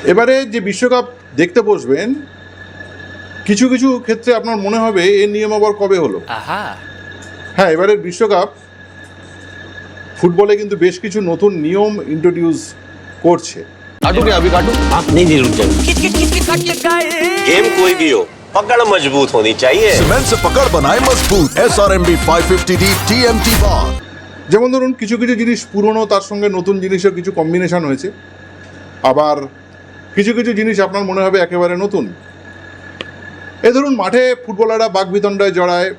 এবারে যে বিশ্বকাপ দেখতে বসবেন, কিছু কিছু ক্ষেত্রে আপনার মনে হবে এর নিয়ম আবার কবে হলো। হ্যাঁ, এবারের বিশ্বকাপ ফুটবলে কিন্তু বেশ কিছু নতুন নিয়ম ইন্ট্রোডিউস করছে। काटू क्या अभी काटू? आप नहीं नहीं रुक जाइए। गेम कोई भी हो, पकड़ मजबूत होनी चाहिए। सीमेंट से पकड़ बनाए मजबूत SRMB 550D TMT bar। যেমন ধরুন কিছু কিছু জিনিস পুরনো, তার সঙ্গে নতুন জিনিসের কিছু কম্বিনেশন হয়েছে। আবার কিছু কিছু জিনিস আপনার মনে হবে একেবারে নতুন। এই ধরুন মাঠে ফুটবলাররা বাকবিতণ্ডায় জড়ায়,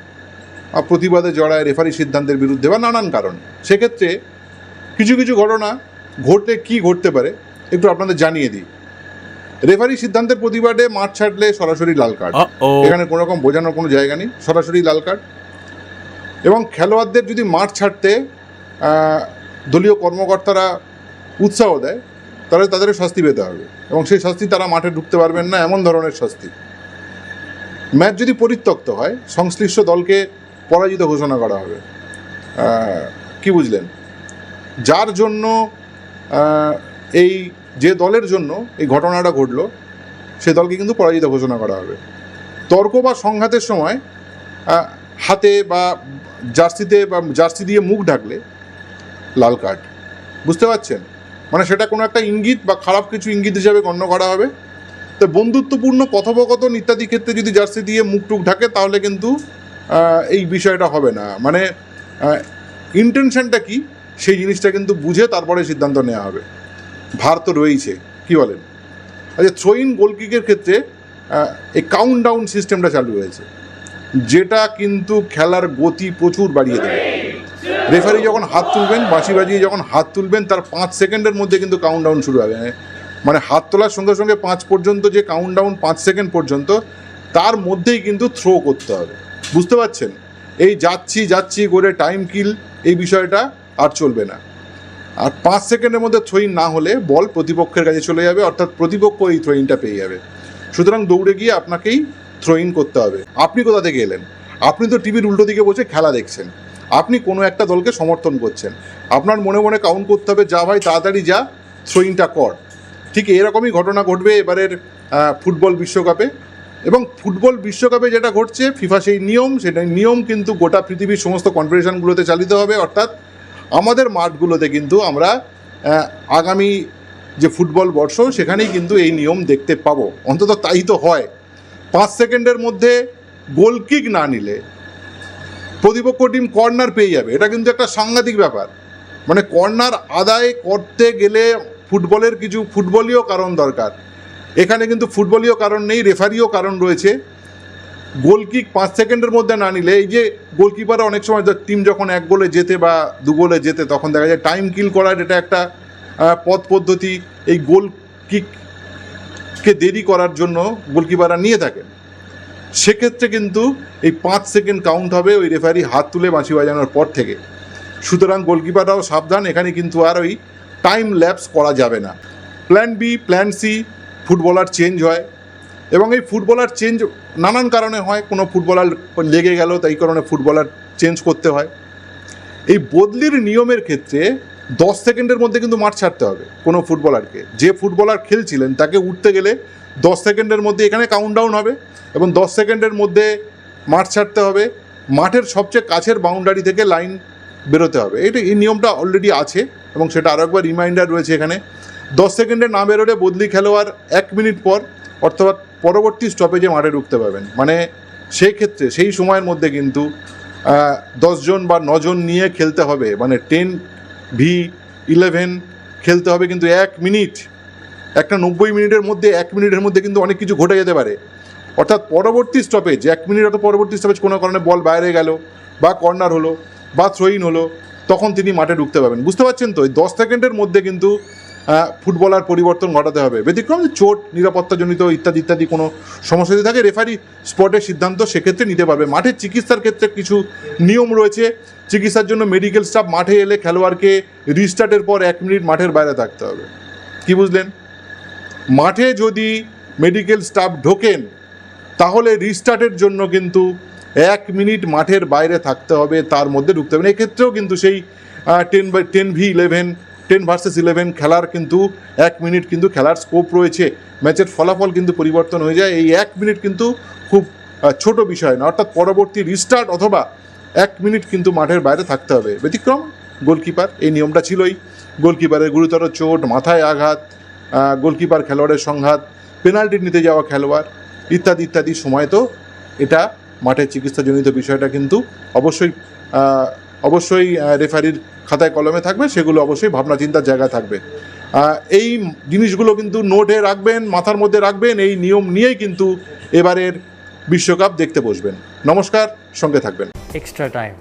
প্রতিবাদে জড়ায় রেফারি সিদ্ধান্তের বিরুদ্ধে বা নানান কারণ। সেক্ষেত্রে কিছু কিছু ঘটনা ঘটলে কি ঘটতে পারে একটু আপনাদের জানিয়ে দিই। রেফারি সিদ্ধান্তের প্রতিবাদে মাঠ ছাড়লে সরাসরি লাল কার্ড, এখানে কোনো রকম বোঝানোর কোনো জায়গা নেই, সরাসরি লাল কার্ড। এবং খেলোয়াড়দের যদি মাঠ ছাড়তে দলীয় কর্মকর্তারা উৎসাহ দেয়, তাহলে তাদের শাস্তি পেতে হবে, এবং সেই শাস্তি তারা মাঠে ঢুকতে পারবেন না, এমন ধরনের শাস্তি। ম্যাচ যদি পরিত্যক্ত হয়, সংশ্লিষ্ট দলকে পরাজিত ঘোষণা করা হবে। কি বুঝলেন? যার জন্য এই যে দলের জন্য এই ঘটনাটা ঘটলো, সে দলকে কিন্তু পরাজিত ঘোষণা করা হবে। তর্ক বা সংঘাতের সময় হাতে বা জার্সিতে বা জার্সি দিয়ে মুখ ঢাকলে লাল কার্ড। বুঝতে পারছেন? মানে সেটা কোনো একটা ইঙ্গিত বা খারাপ কিছু ইঙ্গিত হিসাবে গণ্য করা হবে। তো বন্ধুত্বপূর্ণ কথোপকথন ইত্যাদি ক্ষেত্রে যদি জার্সি দিয়ে মুখ টুক ঢাকে, তাহলে কিন্তু এই বিষয়টা হবে না। মানে ইন্টেনশনটা কি সেই জিনিসটা কিন্তু বুঝে তারপরে সিদ্ধান্ত নেওয়া হবে। ভার তো রয়েছে, কি বলেন? আচ্ছা, থ্রো ইন গোলকিকের ক্ষেত্রে এই কাউন্টডাউন সিস্টেমটা চালু হয়েছে, যেটা কিন্তু খেলার গতি প্রচুর বাড়িয়ে দেবে। রেফারি যখন হাত তুলবেন, বাঁশি বাজিয়ে যখন হাত তুলবেন, তার 5 সেকেন্ডের মধ্যে কিন্তু কাউন্টডাউন শুরু হবে। মানে হাত তোলার সঙ্গে সঙ্গে 5 পর্যন্ত যে কাউন্টডাউন, 5 সেকেন্ড পর্যন্ত, তার মধ্যেই কিন্তু থ্রো করতে হবে। বুঝতে পারছেন? এই যাচ্ছি করে টাইম কিল, এই বিষয়টা আর চলবে না। আর 5 সেকেন্ডের মধ্যে থ্রো ইন না হলে বল প্রতিপক্ষের কাছে চলে যাবে, অর্থাৎ প্রতিপক্ষ এই থ্রো ইনটা পেয়ে যাবে। সুতরাং দৌড়ে গিয়ে আপনাকেই থ্রো ইন করতে হবে। আপনি কোথা থেকে এলেন? আপনি তো টিভির উল্টো দিকে বসে খেলা দেখছেন, আপনি কোনো একটা দলকে সমর্থন করছেন, আপনার মনে মনে কাউন্ট করতে হবে, যা ভাই তাড়াতাড়ি যা, থ্রো ইনটা কর। ঠিক এরকমই ঘটনা ঘটবে এবারের ফুটবল বিশ্বকাপে। এবং ফুটবল বিশ্বকাপে যেটা ঘটছে, ফিফা সেই নিয়ম কিন্তু গোটা পৃথিবীর সমস্ত কনফেডারেশনগুলোতে চালিত হবে। অর্থাৎ আমাদের মাঠগুলোতে কিন্তু আমরা আগামী যে ফুটবল বর্ষ, সেখানেই কিন্তু এই নিয়ম দেখতে পাবো। অন্তত তাই তো হয়। 5 সেকেন্ডের মধ্যে গোলকিক না নিলে প্রতিপক্ষ টিম কর্নার পেয়ে যাবে। এটা কিন্তু একটা সাংঘাতিক ব্যাপার। মানে কর্নার আদায় করতে গেলে ফুটবলের কিছু ফুটবলীয় কারণ দরকার। এখানে কিন্তু ফুটবলীয় কারণ নেই, রেফারিও কারণ রয়েছে। গোলকিক 5 সেকেন্ডের মধ্যে না নিলে, এই যে গোলকিপাররা অনেক সময় টিম যখন 1 গোলে জেতে বা 2 গোলে জেতে, তখন দেখা যায় টাইম কিল করার এটা একটা পথ পদ্ধতি এই গোল কিককে দেরি করার জন্য গোলকিপাররা নিয়ে থাকেন। সেক্ষেত্রে কিন্তু এই 5 সেকেন্ড কাউন্ট হবে ওই রেফারি হাত তুলে বাঁশি বাজানোর পর থেকে। সুতরাং গোলকিপাররাও সাবধান, এখানে কিন্তু আর ওই টাইম ল্যাপস করা যাবে না। Plan B, plan C, footballer change হয়। এবং এই ফুটবলার চেঞ্জ নানান কারণে হয়। কোনো ফুটবলার লেগে গেল, তাই কারণে ফুটবলার চেঞ্জ করতে হয়। এই বদলির নিয়মের ক্ষেত্রে 10 সেকেন্ডের মধ্যে কিন্তু মাঠ ছাড়তে হবে কোনো ফুটবলারকে। যে ফুটবলার খেলছিলেন তাকে উঠতে গেলে 10 সেকেন্ডের মধ্যে এখানে কাউন্টডাউন হবে, এবং 10 সেকেন্ডের মধ্যে মাঠ ছাড়তে হবে। মাঠের সবচেয়ে কাছের বাউন্ডারি থেকে লাইন বেরোতে হবে। এই নিয়মটা অলরেডি আছে, এবং সেটা আরও একবার রিমাইন্ডার রয়েছে এখানে। 10 সেকেন্ডে না বেরোলে বদলি খেলোয়াড় 1 মিনিট পর, অর্থাৎ পরবর্তী স্টপেজে মাঠে ঢুকতে পারবেন। মানে সেই ক্ষেত্রে সেই সময়ের মধ্যে কিন্তু 10 জন বা 9 জন নিয়ে খেলতে হবে। মানে 10v11 খেলতে হবে, কিন্তু 1 মিনিট, একটা 90 মিনিটের মধ্যে 1 মিনিটের মধ্যে কিন্তু অনেক কিছু ঘটে যেতে পারে। অর্থাৎ পরবর্তী স্টপেজ 1 মিনিট, অত পরবর্তী স্টপেজ কোনো কারণে বল বাইরে গেল বা কর্নার হলো বা থ্রো ইন হলো, তখন তিনি মাঠে ঢুকতে পারবেন। বুঝতে পারছেন তো? এই 10 সেকেন্ডের মধ্যে কিন্তু ফুটবলার পরিবর্তন ঘটাতে হবে। ব্যতিক্রম চোট, নিরাপত্তাজনিত ইত্যাদি ইত্যাদি কোনো সমস্যা যদি থাকে, রেফারি স্পটের সিদ্ধান্ত সেক্ষেত্রে নিতে পারবে। মাঠের চিকিৎসার ক্ষেত্রে কিছু নিয়ম রয়েছে। চিকিৎসার জন্য মেডিকেল স্টাফ মাঠে এলে খেলোয়াড়কে রিস্টার্টের পর 1 মিনিট মাঠের বাইরে থাকতে হবে। কি বুঝলেন? মাঠে যদি মেডিকেল স্টাফ ঢোকেন, তাহলে রিস্টার্টের জন্য কিন্তু 1 মিনিট মাঠের বাইরে থাকতে হবে, তার মধ্যে ঢুকতে হবে। এক্ষেত্রেও কিন্তু সেই 10v11 10 ভার্সেস 11 খেলার কিন্তু 1 মিনিট কিন্তু খেলার স্কোপ রয়েছে, ম্যাচের ফলাফল কিন্তু পরিবর্তন হয়ে যায়। এই 1 মিনিট কিন্তু খুব ছোট বিষয় না, অর্থাৎ পরবর্তী রিস্টার্ট অথবা 1 মিনিট কিন্তু মাঠের বাইরে থাকতে হবে। ব্যতিক্রম গোলকিপার, এই নিয়মটা ছিলই। গোলকিপারের গুরুতর চোট, মাথায় আঘাত, গোলকিপার খেলোয়াড়ের সংঘাত, পেনাল্টি নিতে যাওয়া খেলোয়াড় ইত্যাদি ইত্যাদি সময় তো এটা মাঠের চিকিৎসাজনিত বিষয়টা কিন্তু অবশ্যই রেফারির খাতায় কলমে থাকবে, সেগুলো অবশ্যই ভাবনা চিন্তার জায়গা থাকবে। এই জিনিসগুলো কিন্তু নোটে রাখবেন, মাথার মধ্যে রাখবেন, এই নিয়ম নিয়েই কিন্তু এবারের বিশ্বকাপ দেখতে বসবেন। নমস্কার, সঙ্গে থাকবেন। extra time.